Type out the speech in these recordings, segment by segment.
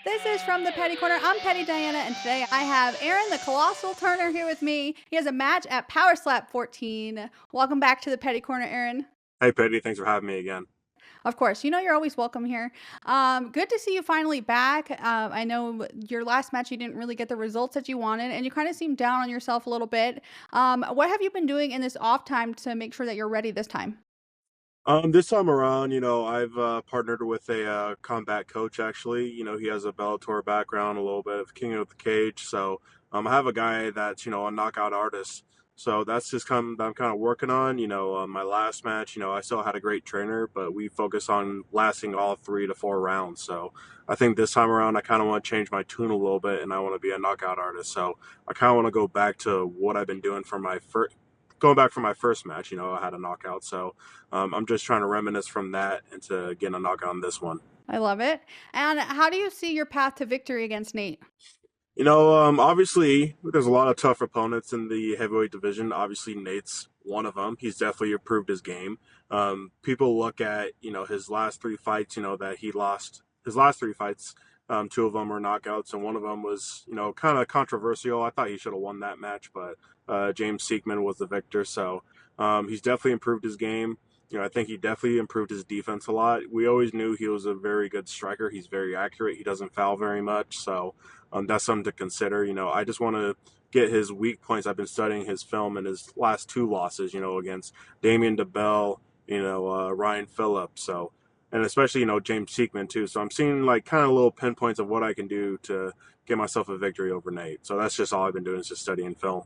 This is from the Petty Corner. I'm Petty Diana, and today I have Aaron, the Colossal Turner, here with me. He has a match at Power Slap 14. Welcome back to the Petty Corner, Aaron. Hey, Petty, thanks for having me again. Of course, you know you're always welcome here. Good to see you finally back. I know your last match you didn't really get the results that you wanted, and you kind of seemed down on yourself a little bit. What have you been doing in this off time to make sure that you're ready this time? This time around, I've partnered with a combat coach. Actually, he has a Bellator background, a little bit of King of the Cage. So, I have a guy that's a knockout artist. So that's just I'm kind of working on. My last match, I still had a great trainer, but we focus on lasting all 3 to 4 rounds. So I think this time around, I kind of want to change my tune a little bit, and I want to be a knockout artist. So I kind of want to go back to what I've been doing for my first. Going back from my first match, I had a knockout. So I'm just trying to reminisce from that and to get a knockout on this one. I love it. And how do you see your path to victory against Nate? Obviously, there's a lot of tough opponents in the heavyweight division. Obviously, Nate's one of them. He's definitely improved his game. People look at, his last 3 fights, that he lost his last 3 fights. Two of them were knockouts, and one of them was, kind of controversial. I thought he should have won that match, but James Seekman was the victor. So he's definitely improved his game. I think he definitely improved his defense a lot. We always knew he was a very good striker. He's very accurate. He doesn't foul very much. So that's something to consider. I just want to get his weak points. I've been studying his film and his last 2 losses, against Damian DeBell, Ryan Phillips. So, and especially, James Seekman too. So I'm seeing like kind of little pinpoints of what I can do to get myself a victory over Nate. So that's just all I've been doing is just studying film.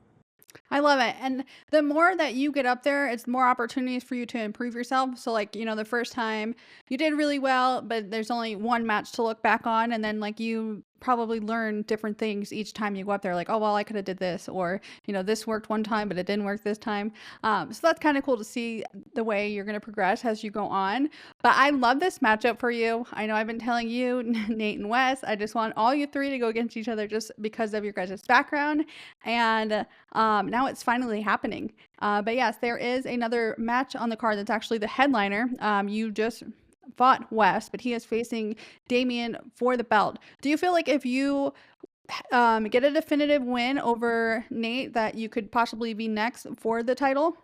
I love it. And the more that you get up there, it's more opportunities for you to improve yourself. So, like, the first time you did really well, but there's only one match to look back on. And then, like, you probably learn different things each time you go up there. Like, oh, well, I could have did this. Or, this worked one time, but it didn't work this time. So that's kind of cool to see the way you're going to progress as you go on. But I love this matchup for you. I know I've been telling you, Nate and Wes, I just want all you three to go against each other just because of your guys' background. And now it's finally happening. But yes, there is another match on the card that's actually the headliner. You just fought West, but he is facing Damien for the belt. Do you feel like if you get a definitive win over Nate, that you could possibly be next for the title?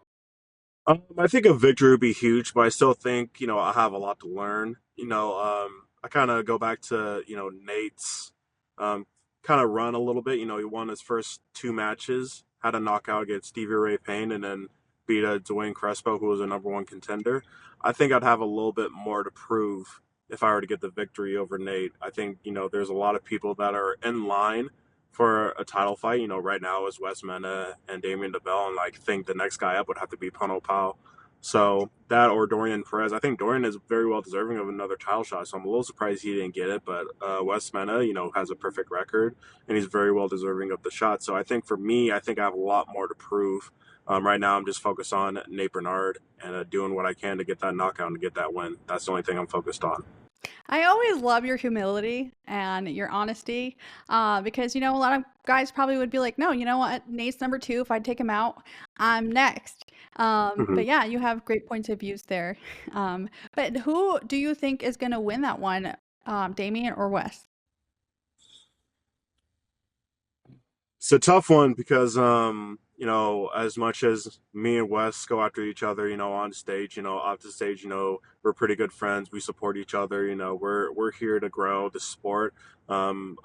I think a victory would be huge, but I still think, I have a lot to learn. I kind of go back to, Nate's kind of run a little bit. He won his first 2 matches, had a knockout against Stevie Ray Payne, and then beat Dwayne Crespo, who was a #1 contender. I think I'd have a little bit more to prove if I were to get the victory over Nate. I think, there's a lot of people that are in line for a title fight. Right now is Wes Mena and Damian DeBell, and I think the next guy up would have to be Pano Pao. So that or Dorian Perez. I think Dorian is very well deserving of another title shot. So I'm a little surprised he didn't get it. But Wes Mena, has a perfect record and he's very well deserving of the shot. So I think for me, I think I have a lot more to prove. Right now, I'm just focused on Nate Bernard and doing what I can to get that knockout and get that win. That's the only thing I'm focused on. I always love your humility and your honesty, because a lot of guys probably would be like, "No, you know what? Nate's number two. If I take him out, I'm next." Mhm. But yeah, you have great points of views there. But who do you think is going to win that one, Damien or Wes? It's a tough one because as much as me and Wes go after each other, on stage, off the stage, we're pretty good friends. We support each other. We're here to grow the sport. I'm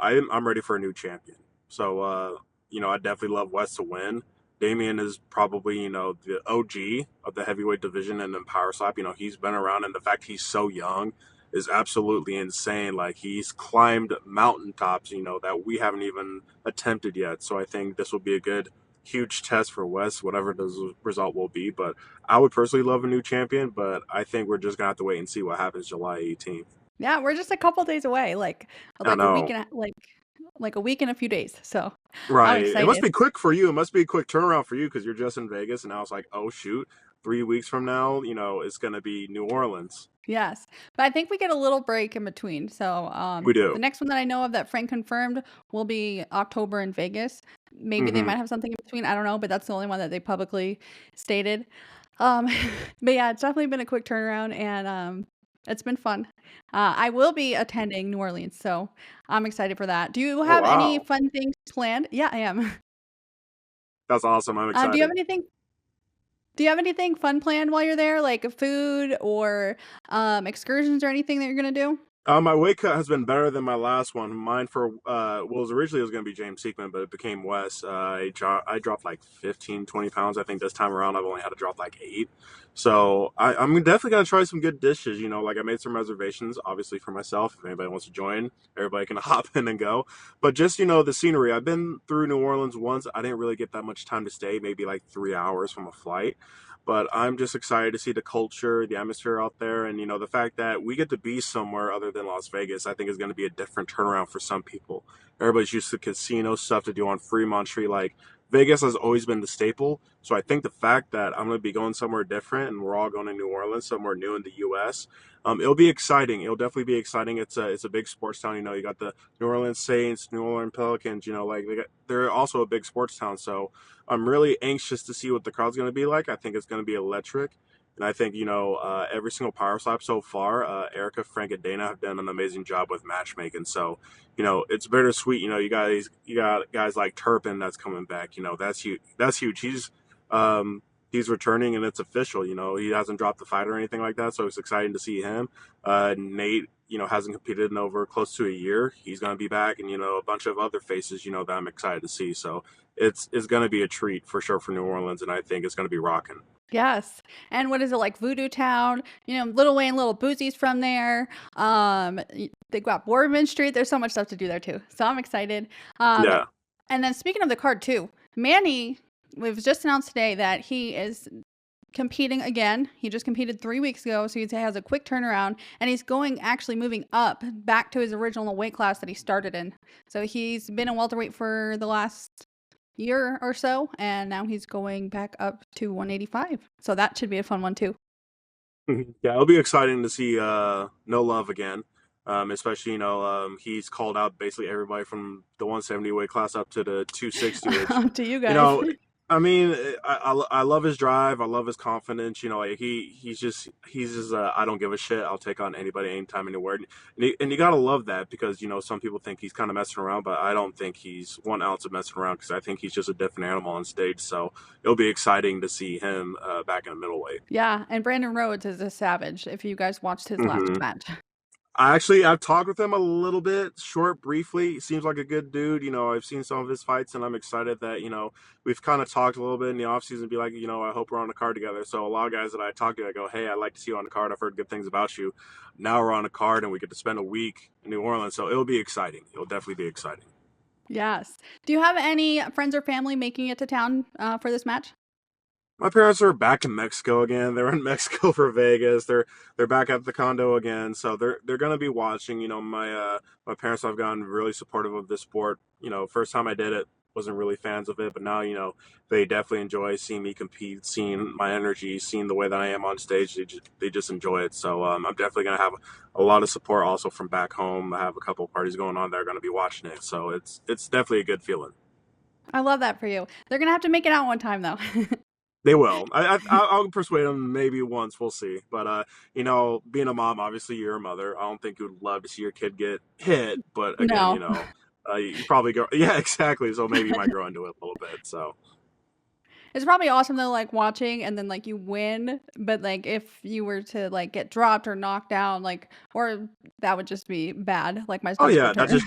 ready for a new champion. So I definitely love Wes to win. Damien is probably, the OG of the heavyweight division and then Power Slap. He's been around, and the fact he's so young is absolutely insane. Like he's climbed mountaintops, that we haven't even attempted yet. So I think this will be a good, huge test for Wes, whatever the result will be. But I would personally love a new champion, but I think we're just gonna have to wait and see what happens July 18th. Yeah, we're just a couple days away, I like a week know. and like a week and a few days. So I'm Right. It must excited. be quick for you. It must be a quick turnaround for you because you're just in Vegas, and I was like, oh shoot, 3 weeks from now, it's gonna be New Orleans. Yes, but I think we get a little break in between. So, We the do. next one that I know of that Frank confirmed will be October in Vegas. Maybe they Hmm. might have something in between. I don't know, but that's the only one that they publicly stated. Um, but yeah, it's definitely been a quick turnaround, and It's been fun. I will be attending New Orleans, so I'm excited for that. Do you Oh have any wow, fun things planned? Yeah, I am. that's awesome. I'm Do you have excited. anything fun planned while you're there, like food or, excursions or anything that you're gonna do? My weight cut has been better than my last one. Mine for well, originally it was going to be James Seekman, but it became Wes. I dropped like 15, 20 pounds. I think this time around I've only had to drop like 8. So I'm definitely gonna try some good dishes. You know, like I made some reservations, obviously for myself. If anybody wants to join, everybody can hop in and go. But just the scenery. I've been through New Orleans once. I didn't really get that much time to stay, maybe like 3 hours from a flight. But I'm just excited to see the culture, the atmosphere out there, and the fact that we get to be somewhere other than Las Vegas. I think is going to be a different turnaround for some people. Everybody's used to casino stuff to do on Fremont Street. Like Vegas has always been the staple. So I think the fact that I'm going to be going somewhere different, and we're all going to New Orleans, somewhere new in the U.S. It'll be exciting. It'll definitely be exciting. It's a big sports town. You got the New Orleans Saints, New Orleans Pelicans. Like they're also a big sports town. So I'm really anxious to see what the crowd's going to be like. I think it's going to be electric. And I think, every single power slap so far, Erica, Frank, and Dana have done an amazing job with matchmaking. So, it's bittersweet. You got guys like Turpin that's coming back. That's huge. That's huge. He's returning and it's official. He hasn't dropped the fight or anything like that. So it's exciting to see him. Nate, hasn't competed in over close to a year. He's going to be back, and a bunch of other faces, that I'm excited to see. So it's going to be a treat for sure for New Orleans, and I think it's going to be rocking. Yes, and what is it, like Voodoo Town? Lil Wayne, Little Boosie's from there. They've got Boardman Street. There's so much stuff to do there too. So I'm excited. Um, Yeah. and then speaking of the card too, Manny, we've just announced today that he is competing again. He just competed 3 weeks ago, so he has a quick turnaround, and he's actually moving up back to his original weight class that he started in. So he's been a welterweight for the last year or so, and now he's going back up to 185. So that should be a fun one too. Yeah, it'll be exciting to see No Love again. Especially, he's called out basically everybody from the 170 weight class up to the 260, which, Up to you you guys. know, I mean, I love his drive. I love his confidence. Like he's just I don't give a shit. I'll take on anybody, anytime, anywhere. And you gotta love that because some people think he's kind of messing around, but I don't think he's 1 ounce of messing around because I think he's just a different animal on stage. So it'll be exciting to see him back in the middleweight. Yeah, and Brandon Rhodes is a savage. If you guys watched his last Hmm. match. I've talked with him a little bit, short, briefly. He seems like a good dude. I've seen some of his fights, and I'm excited that we've kind of talked a little bit in the offseason. Be like, I hope we're on the card together. So a lot of guys that I talk to, I go, hey, I'd like to see you on the card. I've heard good things about you. Now we're on a card, and we get to spend a week in New Orleans, so it'll be exciting. It'll definitely be exciting. Yes. Do you have any friends or family making it to town for this match? My parents are back in Mexico again. They're in Mexico for Vegas. They're back at the condo again, so they're gonna be watching. My parents have gotten really supportive of this sport. First time I did it, wasn't really fans of it, but now they definitely enjoy seeing me compete, seeing my energy, seeing the way that I am on stage. They just enjoy it. So I'm definitely gonna have a lot of support also from back home. I have a couple of parties going on that are gonna be watching it, so it's definitely a good feeling. I love that for you. They're gonna have to make it out one time though. They will. I'll persuade them maybe once. We'll see. But being a mom, obviously you're a mother. I don't think you would love to see your kid get hit. But again, No. you probably go. Yeah, exactly. So maybe you might grow into it a little bit. So It's probably awesome though, like watching and then like you win, but like if you were to like get dropped or knocked down, like or that would just be bad, like my oh stomach yeah, would turn.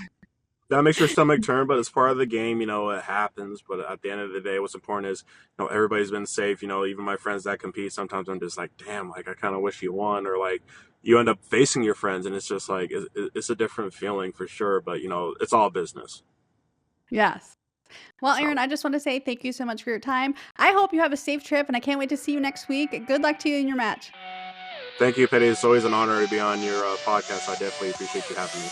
that makes your stomach turn. But it's part of the game. It happens. But at the end of the day, what's important is everybody's been safe. Even my friends that compete, sometimes I'm just like, damn, like I kind of wish you won, or like you end up facing your friends, and it's just like it's a different feeling for sure. But it's all business. Yes. Well, So Aaron, I just want to say thank you so much for your time. I hope you have a safe trip and I can't wait to see you next week. Good luck to you in your match. thank you, Petty. It's always an honor to be on your podcast. I definitely appreciate you having me.